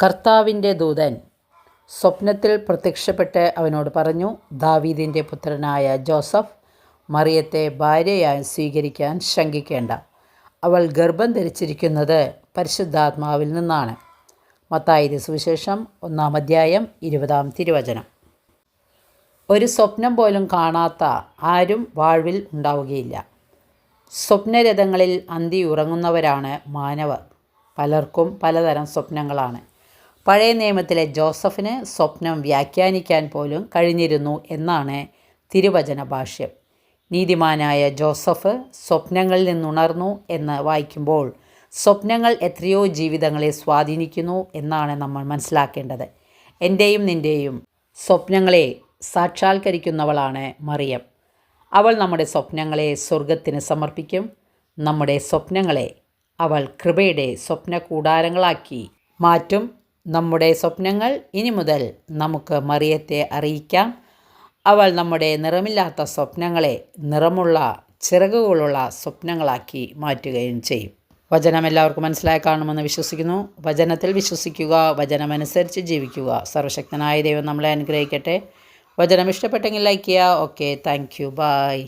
കർത്താവിൻ്റെ ദൂതൻ സ്വപ്നത്തിൽ പ്രത്യക്ഷപ്പെട്ട് അവനോട് പറഞ്ഞു, ദാവീദിൻ്റെ പുത്രനായ ജോസഫ് മറിയത്തെ ഭാര്യയായി സ്വീകരിക്കാൻ ശങ്കിക്കേണ്ട. അവൾ ഗർഭം ധരിച്ചിരിക്കുന്നത് പരിശുദ്ധാത്മാവിൽ നിന്നാണ്. മത്തായിയുടെ സുവിശേഷം 1-ാം അധ്യായം 20-ാം തിരുവചനം. ഒരു സ്വപ്നം പോലും കാണാത്ത ആരും വാഴ്വിൽ ഉണ്ടാവുകയില്ല. സ്വപ്നരഥങ്ങളിൽ അന്തി ഉറങ്ങുന്നവരാണ് മാനവർ. പലർക്കും പലതരം സ്വപ്നങ്ങളാണ്. പഴയ നിയമത്തിലെ ജോസഫിന് സ്വപ്നം വ്യാഖ്യാനിക്കാൻ പോലും കഴിഞ്ഞിരുന്നു എന്നാണ് തിരുവചന ഭാഷ്യം. നീതിമാനായ ജോസഫ് സ്വപ്നങ്ങളിൽ നിന്നുണർന്നു എന്ന് വായിക്കുമ്പോൾ സ്വപ്നങ്ങൾ എത്രയോ ജീവിതങ്ങളെ സ്വാധീനിക്കുന്നു എന്നാണ് നമ്മൾ മനസ്സിലാക്കേണ്ടത്. എൻ്റെയും നിൻ്റെയും സ്വപ്നങ്ങളെ സാക്ഷാത്കരിക്കുന്നവളാണ് മറിയം. അവൾ നമ്മുടെ സ്വപ്നങ്ങളെ സ്വർഗത്തിന് സമർപ്പിക്കും. നമ്മുടെ സ്വപ്നങ്ങളെ അവൾ കൃപയുടെ സ്വപ്ന കൂടാരങ്ങളാക്കി മാറ്റും. നമ്മുടെ സ്വപ്നങ്ങൾ ഇനി മുതൽ നമുക്ക് മറിയത്തെ അറിയിക്കാം. അവൾ നമ്മുടെ നിറമില്ലാത്ത സ്വപ്നങ്ങളെ നിറമുള്ള ചിറകുകളുള്ള സ്വപ്നങ്ങളാക്കി മാറ്റുകയും ചെയ്യും. വചനം എല്ലാവർക്കും മനസ്സിലായി കാണുമെന്ന് വിശ്വസിക്കുന്നു. വചനത്തിൽ വിശ്വസിക്കുക, വചനമനുസരിച്ച് ജീവിക്കുക. സർവശക്തനായ ദൈവം നമ്മളെ അനുഗ്രഹിക്കട്ടെ. വചനം ഇഷ്ടപ്പെട്ടെങ്കിൽ ലൈക്ക് ചെയ്യുക. Okay, thank you, by.